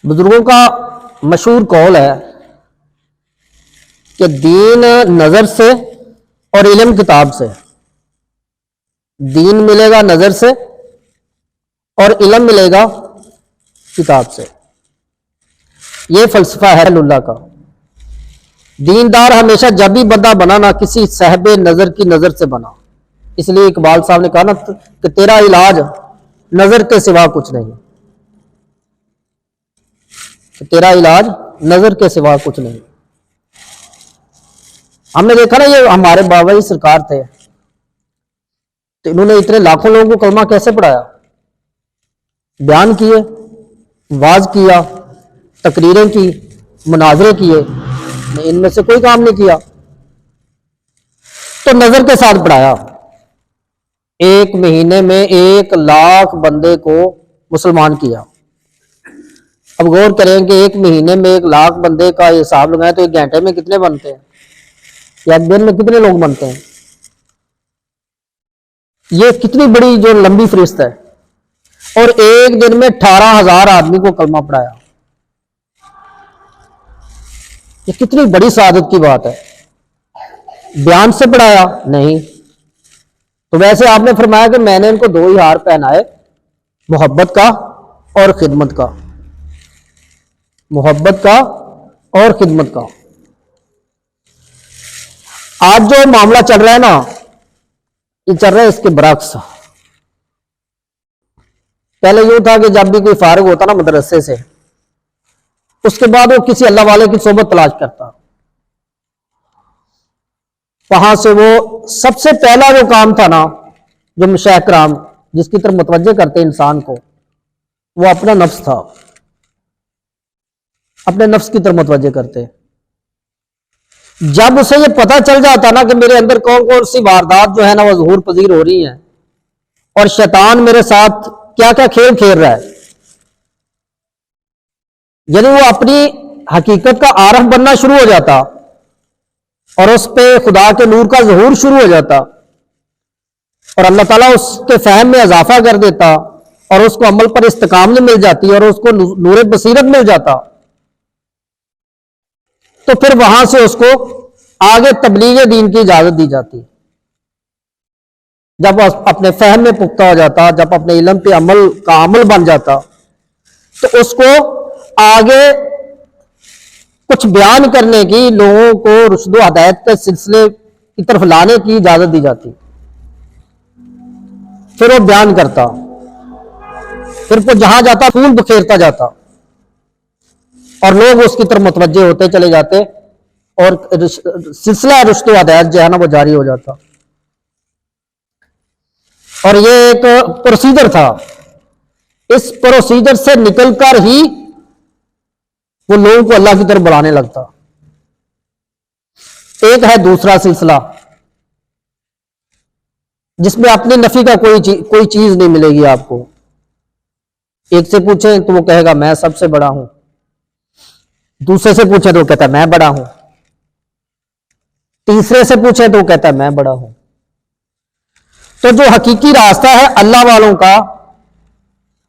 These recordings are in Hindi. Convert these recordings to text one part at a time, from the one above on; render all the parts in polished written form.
बुजुर्गों का मशहूर कौल है कि दीन नजर से और इल्म किताब से। दीन मिलेगा नजर से और इल्म मिलेगा किताब से। यह फलसफा है लुल्ला का। दीनदार हमेशा जब भी बंदा बना ना किसी साहब नजर की नजर से बना। इसलिए इकबाल साहब ने कहा ना कि तेरा इलाज नजर के सिवा कुछ नहीं। तेरा इलाज नजर के सिवा कुछ नहीं। हमने देखा ना, ये हमारे बाबा जी सरकार थे, तो इन्होंने इतने लाखों लोगों को कलमा कैसे पढ़ाया? बयान किए, वाज किया, तकरीरें की, मुनाजरे किए, इनमें से कोई काम नहीं किया। तो नजर के साथ पढ़ाया। 1 महीने में 1 लाख बंदे को मुसलमान किया। अब गौर करें कि 1 महीने में 1 लाख बंदे का हिसाब लगाएं तो 1 घंटे में कितने बनते हैं, या 1 दिन में कितने लोग बनते हैं? ये कितनी बड़ी जो लंबी फरिश्त है। और 1 दिन में 18,000 आदमी को कलमा पढ़ाया। ये कितनी बड़ी सादत की बात है। बयान से पढ़ाया नहीं। तो वैसे आपने फरमाया कि मैंने इनको 2 ही हार पहनाए, मोहब्बत का और खिदमत का। मोहब्बत का और खिदमत का। आज जो मामला चल रहा है ना, ये चल रहा है इसके बरक्स। पहले यूं था कि जब भी कोई फारिग होता ना मदरसे से, उसके बाद वो किसी अल्लाह वाले की सोबत तलाश करता। वहां से वो सबसे पहला जो काम था ना, जो मशाइख कराम जिसकी तरफ मुतवज्जे करते इंसान को, वो अपना नफ्स था। अपने नफ्स की तरफ मुतवज्जे करते। जब उसे ये पता चल जाता ना कि मेरे अंदर कौन कौन सी वारदात जो है ना वो ज़हूर पजीर हो रही हैं और शैतान मेरे साथ क्या क्या खेल खेल रहा है, यानी वो अपनी हकीकत का आरफ बनना शुरू हो जाता और उस पे खुदा के नूर का ज़हूर शुरू हो जाता और अल्लाह ताला उसके फहम में इजाफा कर देता और उसको अमल पर इस्तिकामत मिल जाती और उसको नूर बसीरत मिल जाता। तो फिर वहां से उसको आगे तबलीग दीन की इजाजत दी जाती। जब अपने फहम में पुख्ता हो जाता, जब अपने इल्म पे अमल का अमल बन जाता, तो उसको आगे कुछ बयान करने की, लोगों को रुश्द हदायत के सिलसिले की तरफ लाने की इजाजत दी जाती। फिर वो बयान करता, फिर वो जहां जाता फूल बखेरता जाता और लोग उसकी तरफ मुतवज्जे होते चले जाते और सिलसिला रुश्द हदायत जो है ना वो जारी हो जाता। और ये एक प्रोसीजर था। इस प्रोसीजर से निकलकर ही वो लोगों को अल्लाह की तरफ बुलाने लगता। एक है दूसरा सिलसिला जिसमें अपनी नफी का कोई चीज नहीं मिलेगी आपको। एक से पूछें तो वो कहेगा मैं सबसे बड़ा हूं, दूसरे से पूछे तो वो कहता मैं बड़ा हूं, तीसरे से पूछे तो वो कहता मैं बड़ा हूं। तो जो हकीकी रास्ता है अल्लाह वालों का,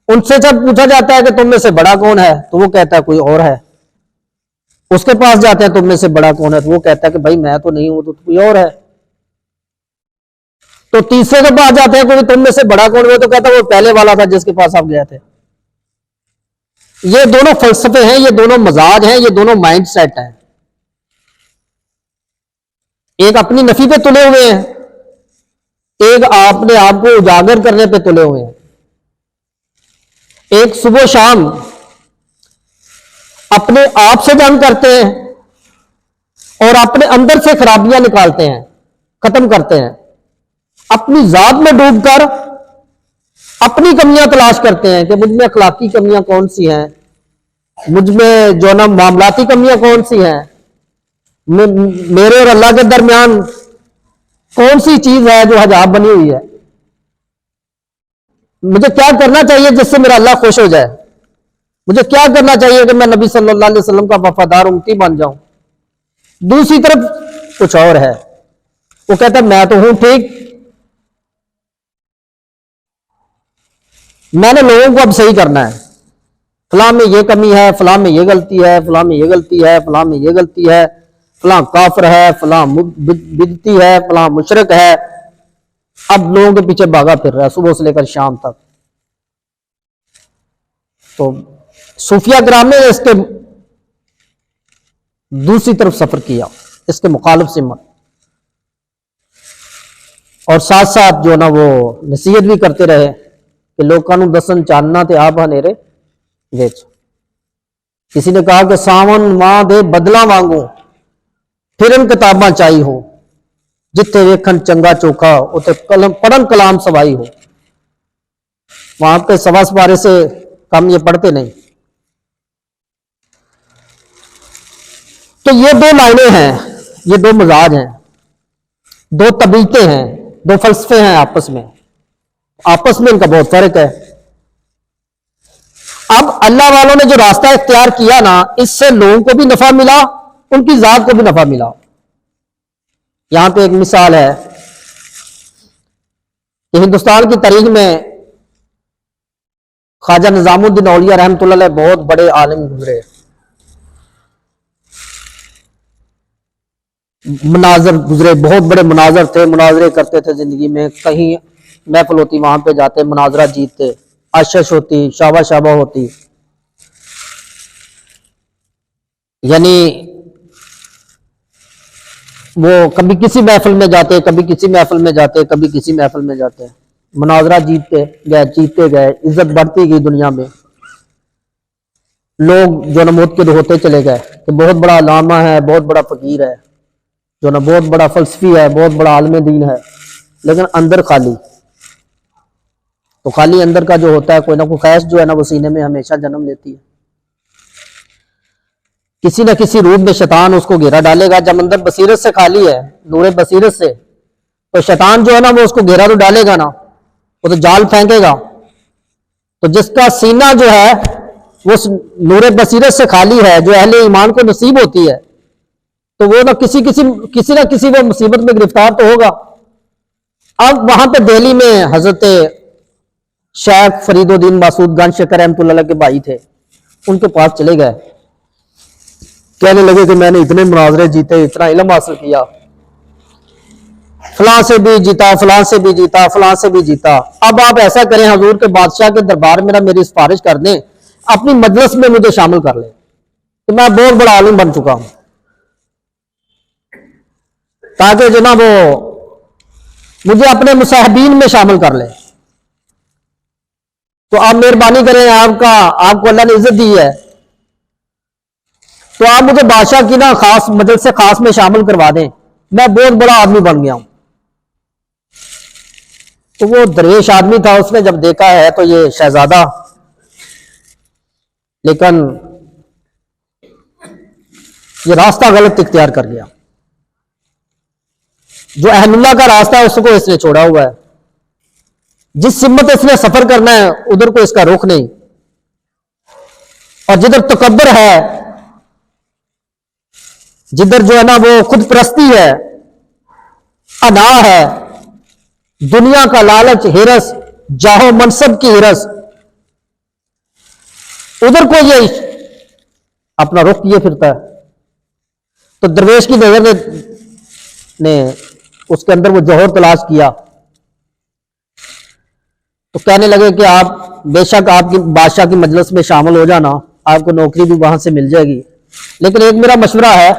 उनसे जब पूछा जाता है कि तुम में से बड़ा कौन है, तो वो कहता है कोई और है। उसके पास जाते हैं तुम में से बड़ा कौन है, तो वो कहता है कि भाई मैं तो नहीं हूं, तो कोई और है। तो तीसरे के पास जाते हैं कोई तुम में से बड़ा कौन है, तो कहता है वो पहले वाला था जिसके पास आप गए थे। ये दोनों फलसफे हैं, ये दोनों मजाज हैं, ये दोनों माइंड सेट हैं। एक अपनी नफी पे तुले हुए हैं, एक अपने आप को उजागर करने पे तुले हुए हैं। एक सुबह शाम अपने आप से जंग करते हैं और अपने अंदर से खराबियां निकालते हैं, खत्म करते हैं। अपनी जात में डूबकर अपनी कमियां तलाश करते हैं कि मुझ में अखलाकी कमियां कौन सी हैं, मुझ में जो ना मामलाती कमियां कौन सी हैं, मेरे और अल्लाह के दरमियान कौन सी चीज है जो हिजाब बनी हुई है, मुझे क्या करना चाहिए जिससे मेरा अल्लाह खुश हो जाए, मुझे क्या करना चाहिए कि मैं नबी सल्लल्लाहु अलैहि वसल्लम का वफादार उम्मती बन जाऊं। दूसरी तरफ कुछ और है, वो कहता है मैं तो हूं ठीक, मैंने लोगों को अब सही करना है, फलां में ये कमी है, फलां में ये गलती है, फलां में ये गलती है, फलां में ये गलती है, फलां काफिर है, फलां बिदती है, फलां मुशरिक है। अब लोगों के पीछे भागा फिर रहा है सुबह से लेकर शाम तक। तो सूफिया ग्राम ने इसके दूसरी तरफ सफर किया, इसके मुखालिफ से मत, और साथ साथ जो ना वो नसीहत भी करते रहे कि लोगों को दसन चानना थे आप हनेरे वेच। किसी ने कहा कि सावन मां दे बदला वांगू फिर इन किताबां चाहिए हो, जिथे वेखन चंगा चोखा उते कलम पढ़न कलाम सवाई हो। वहां पे सवा सवारे से कम ये पढ़ते नहीं। तो ये दो लाइनें हैं, ये दो मिजाज हैं, दो तबीयतें हैं, दो फलसफे हैं आपस में इनका बहुत फर्क है। अब अल्लाह वालों ने जो रास्ता इख्तियार किया ना, इससे लोगों को भी नफा मिला, उनकी जात को भी नफा मिला। यहां पे एक मिसाल है कि हिंदुस्तान की तारीख में ख्वाजा निजामुद्दीन औलिया रहमतुल्लाह अलैह बहुत बड़े आलिम गुजरे। मुनाजर गुजरे, बहुत बड़े मुनाजर थे, मुनाजरे करते थे जिंदगी में। कहीं महफिल होती वहां पे जाते, मुनाजरा जीतते, आशीष होती, शाबा शाबा होती। यानी वो कभी किसी महफिल में जाते, कभी किसी महफिल में जाते, कभी किसी महफिल में जाते, मुनाजरा जीतते गए, इज्जत बढ़ती गई दुनिया में। लोग जो ना मुतकिद होते चले गए कि बहुत बड़ा अलामा है, बहुत बड़ा फकीर है, जो ना बहुत बड़ा फलसफी है, बहुत बड़ा आलम दीन है, लेकिन अंदर खाली। तो खाली अंदर का जो होता है, कोई ना कोई ख्वाहिश जो है ना वो सीने में हमेशा जन्म लेती है। किसी न किसी रूप में शैतान उसको घेरा डालेगा। जब अंदर बसीरत से खाली है, नूरे बसीरत से, तो शैतान जो है ना वो उसको घेरा तो डालेगा ना, वो तो जाल फेंकेगा। तो जिसका सीना जो है वो नूरे बसीरत से खाली है, जो अहले ईमान को नसीब होती है, तो वो ना किसी ना किसी वो मुसीबत में गिरफ्तार तो होगा। अब वहां पे दिल्ली में हजरत शेख फरीदुद्दीन मासूद गंज शकर रहमतुल्लाह के भाई थे, उनके पास चले गए। कहने लगे कि मैंने इतने मुनाजरे जीते, इतना इल्म हासिल किया, फलां से भी जीता, फलां से भी जीता, फलां से भी जीता। अब आप ऐसा करें, हजूर के बादशाह के दरबार में मेरी सिफारिश कर दें, अपनी मजलिस में मुझे शामिल कर ले, तो मैं बहुत बड़ा आलिम बन चुका हूं, ताकि जो ना वो मुझे अपने मुसाहिबीन में शामिल कर ले। तो आप मेहरबानी करें, आपको अल्लाह ने इज्जत दी है, तो आप मुझे बादशाह की ना खास मजलिस से खास में शामिल करवा दें, मैं बहुत बड़ा आदमी बन गया हूं। तो वो दरवेश आदमी था, उसने जब देखा है तो ये शहजादा, लेकिन ये रास्ता गलत इख्तियार कर गया। जो अहलुल्लाह का रास्ता है उसको इसने छोड़ा हुआ है। जिस सिमत इसने सफर करना है उधर को इसका रुख नहीं, और जिधर तकब्बर है, जिधर जो है ना वो खुद परस्ती है, अना है, दुनिया का लालच, हिरस, जाहो मनसब की हिरस, उधर को ये अपना रुख किए फिरता है। तो दरवेश की नजर ने उसके अंदर वो जौहर तलाश किया। तो कहने लगे कि आप बेशक आपकी बादशाह की मजलिस में शामिल हो जाना, आपको नौकरी भी वहां से मिल जाएगी, लेकिन एक मेरा मशवरा है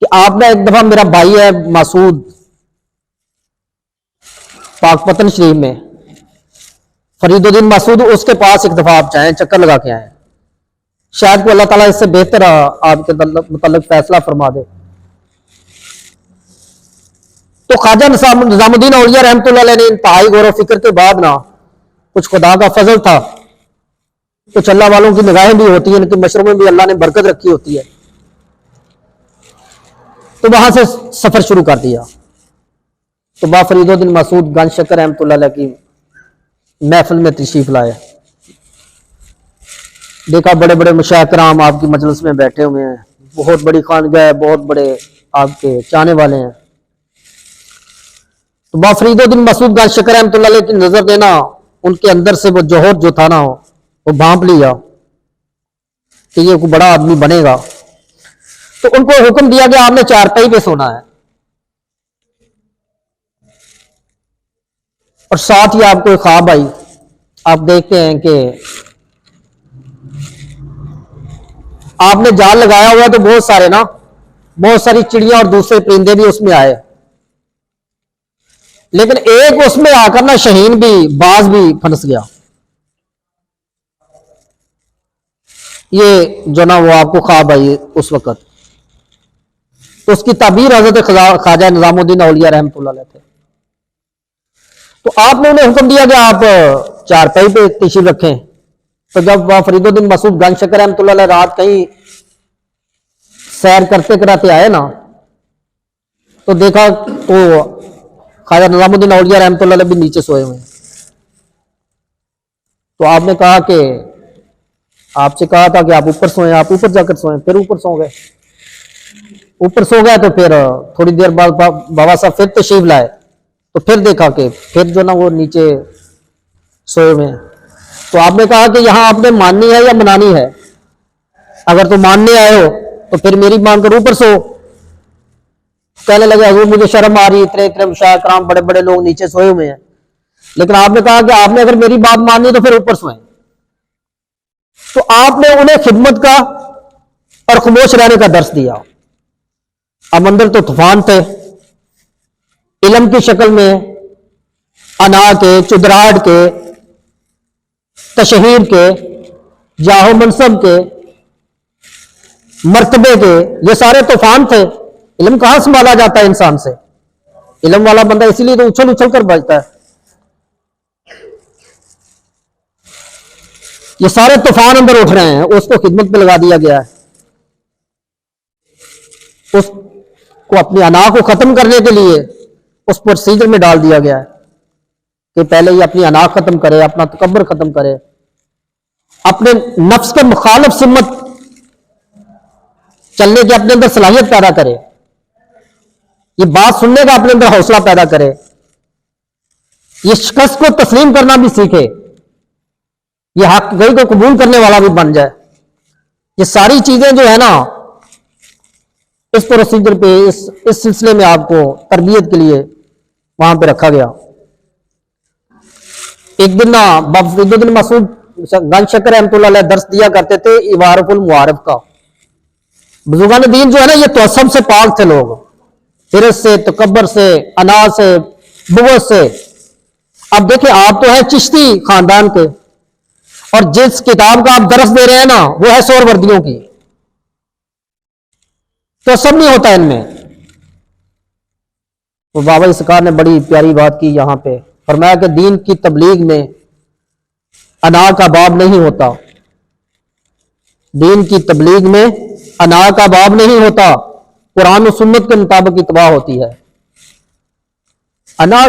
कि आप ना एक दफा, मेरा भाई है मासूद पाकपतन शरीफ में, फरीदुद्दीन मासूद, उसके पास एक दफा आप जाएं, चक्कर लगा के आए, शायद को अल्लाह ताला इससे बेहतर आपके मुतल्लिक फैसला फरमा दे। तो ख्वाजा निजामुद्दीन औलिया रहमतुल्लाह अलैह ने इंतहाई गौर व फिक्र के बाद ना, कुछ खुदा का फजल था, कुछ अल्लाह वालों की निगाहें भी होती है, इनके मशरों में भी अल्लाह ने बरकत रखी होती है, तो वहां से सफर शुरू कर दिया। तो बा फरीदुद्दीन मासूद गंज शकर रहमतुल्लाह अलैह की महफिल में तशरीफ लाए। देखा बड़े बड़े मशाइख कराम आपकी मजलिस में बैठे हुए हैं, बहुत बड़ी खानगाह है, बहुत बड़े आपके चाहने वाले हैं। तो बाफरीदुद्दीन मसूद गंज शकर रहमतुल्लाह अलैह की नजर देना, उनके अंदर से वो जौहर जो था ना तो भांप लिया कि ये कोई बड़ा आदमी बनेगा, तो उनको हुक्म दिया कि आपने चारपाई पे सोना है और साथ ही आपको एक ख्वाब आई। आप देखते हैं कि आपने जाल लगाया हुआ तो बहुत सारे ना, बहुत सारी चिड़िया और दूसरे परिंदे भी उसमें आए, लेकिन एक उसमें आकर ना शहीन भी, बाज भी फंस गया। ये जो ना वो आपको ख्वाब आई उस वक्त, तो उसकी ताबीर हजरत ख्वाजा निजामुद्दीन औलिया रहमतुल्लाह अलैह थे। तो आपने उन्हें हुक्म दिया कि आप चारपाई पे तशरीफ रखें। तो जब वह फरीदुद्दीन मसूद गंज शकर रहमतुल्लाह अलैह रात कहीं सैर करते कराते आए ना, तो देखा तो ख्वाजा निजामुद्दीन औलिया रहमतुल्लाह अलैह भी नीचे सोए हुए हैं। तो आपने कहा कि आपसे कहा था कि आप ऊपर सोएं, आप ऊपर जाकर सोएं, फिर ऊपर सो गए। ऊपर सो गए तो फिर थोड़ी देर बाद बाबा साहब फिर तशरीफ लाए, तो फिर देखा कि फिर जो ना वो नीचे सोए हुए हैं। तो आपने कहा कि यहां आपने माननी है या मनानी है? अगर तो मानने आए हो तो फिर मेरी मानकर ऊपर सो। कहने लगे हजूर मुझे शर्म आ रही, इतने इतने मुशाइख कराम बड़े बड़े लोग नीचे सोए हुए हैं। लेकिन आपने कहा कि आपने अगर मेरी बात मानी तो फिर ऊपर सोए। तो आपने उन्हें खिदमत का और खामोश रहने का दर्श दिया। अब अंदर तो तूफान थे, इल्म की शक्ल में, अना के, चुदराहट के, तशहीर के, जाहो मनसब के, मर्तबे के, ये सारे तूफान थे। इल्म कहां संभाला जाता है इंसान से? इल्म वाला बंदा इसीलिए तो उछल उछल कर बचता है। ये सारे तूफान अंदर उठ रहे हैं, उसको खिदमत पे लगा दिया गया है। उसको अपनी अना को खत्म करने के लिए उस प्रोसीजर में डाल दिया गया है कि पहले ये अपनी अना खत्म करे, अपना तकब्बर खत्म करे, अपने नफ्स के मुखालिफ सिमत चलने की अपने अंदर सलाहियत पैदा करे, ये बात सुनने का अपने अंदर हौसला पैदा करे, ये शिकस्त को तस्लीम करना भी सीखे, ये हक गई को कबूल करने वाला भी बन जाए। ये सारी चीजें जो है ना इस प्रोसीजर पे, इस सिलसिले में आपको तरबियत के लिए वहां पे रखा गया। एक दिन ना बाबा फरीदुद्दीन मसूद गंज शकर रहमतुल्लाह अलैह दर्स दिया करते थे इवारफुल मुआरिफ का। बुजुर्गान दीन जो है ना ये तो सबसे पाक थे लोग, फिरस से, तकब्बर से, अना से, बुग़्ज़ से। अब देखिए आप तो है चिश्ती खानदान के, और जिस किताब का आप दर्स दे रहे हैं ना वो है सोहरवर्दियों की, तो सब नहीं होता इनमें। तो बाबा इसकार ने बड़ी प्यारी बात की यहां पे, फरमाया कि दीन की तबलीग में अना का बाब नहीं होता, दीन की तबलीग में अना का बाब नहीं होता, कुरान और सुन्नत के मुताबिक इत्बा होती है। अना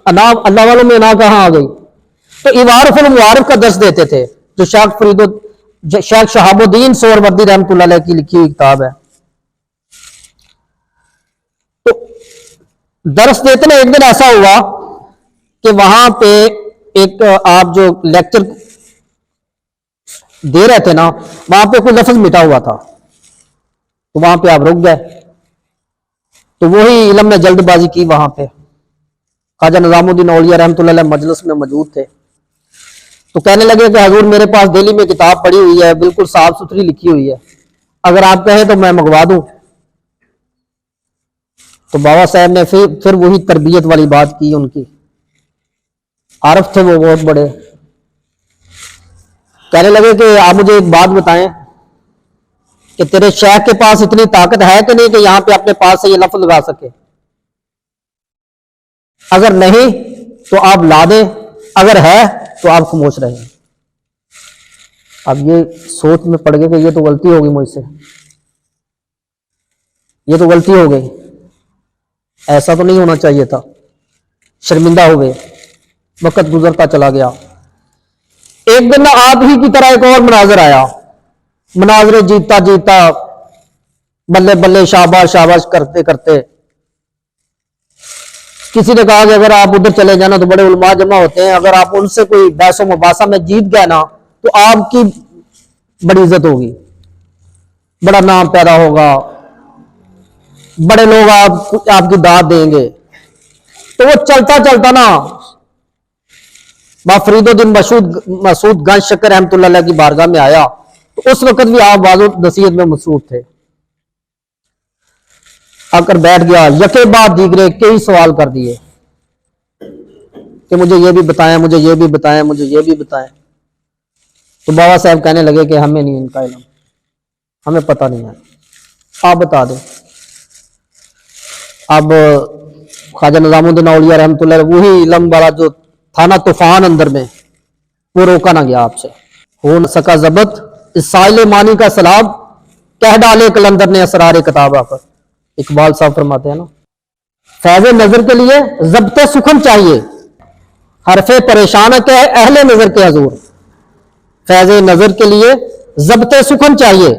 अना अल्लाह वालों में अना कहां आ गई? तो इवारफुल मुआरिफ का दर्स देते थे, जो शेख शहाबुद्दीन सोहरवर्दी रहमतुल्लाह अलैह की लिखी हुई किताब है। तो दर्स देते ना, एक दिन ऐसा हुआ कि वहां पे एक आप जो लेक्चर दे रहे थे ना, वहां पे कोई लफ्ज मिटा हुआ था, तो वहां पे आप रुक गए। तो वही इल्म ने जल्दबाजी की वहां पे। ख्वाजा निजामुद्दीन औलिया रहमतुल्लाह अलैह मजलिस में मौजूद थे, तो कहने लगे कि हजूर मेरे पास दिल्ली में किताब पड़ी हुई है, बिल्कुल साफ सुथरी लिखी हुई है, अगर आप कहें तो मैं मंगवा दूं। तो बाबा साहब ने फिर वही तरबियत वाली बात की उनकी। आरफ थे वो बहुत बड़े। कहने लगे कि आप मुझे एक बात बताएं कि तेरे शेख के पास इतनी ताकत है कि नहीं कि यहां पे अपने पास से ये लफ्ज लगा सके? अगर नहीं तो आप ला दें, अगर है तो आप खामोश रहें। अब ये सोच में पड़ गए कि ये तो गलती हो गई मुझसे, ये तो गलती हो गई, ऐसा तो नहीं होना चाहिए था। शर्मिंदा हो गए। वक्त गुजरता चला गया। एक दिन ना आप ही की तरह एक और मनाजर आया। मनाजरे जीता जीता बल्ले बल्ले शाबाश शाबाश करते करते किसी ने कहा कि अगर आप उधर चले जाना तो बड़े उलमा जमा होते हैं, अगर आप उनसे कोई बहसो मुबासा में जीत गए ना तो आपकी बड़ी इज्जत होगी, बड़ा नाम पैदा होगा, बड़े लोग आपकी दाद देंगे। तो वो चलता चलता ना फरीदुद्दीन मसूद गंज शक्कर रहमतुल्लाह की बारगाह में आया, तो उस वक्त भी आप वाज़ो नसीहत में मसरूफ थे। आकर बैठ गया, यके बाद दीगरे कई सवाल कर दिए कि मुझे ये भी बताएं, मुझे ये भी बताएं, मुझे ये भी बताएं। तो बाबा साहब कहने लगे कि हमें नहीं इनका इल्म, हमें पता नहीं है, आप बता दें। अब ख्वाजा निज़ामुद्दीन औलिया रहमतुल्लाह वही इल्म वाला जो था ना तूफान अंदर में, वो रोका ना गया आपसे। हो न सका जबत इसाइल मानी का सलाब, कह डाले कलंदर ने असरार किताबा पर। इकबाल साहब फरमाते हैं ना, फैज़ नजर के लिए जब्ते सुखन चाहिए, हरफे परेशान के अहले नजर के हजूर। फैज़ नजर के लिए जब्ते सुखन चाहिए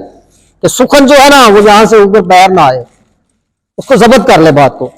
कि सुखन जो है ना वो यहां से ऊपर पैर ना आए, उसको जब्त कर ले बात को।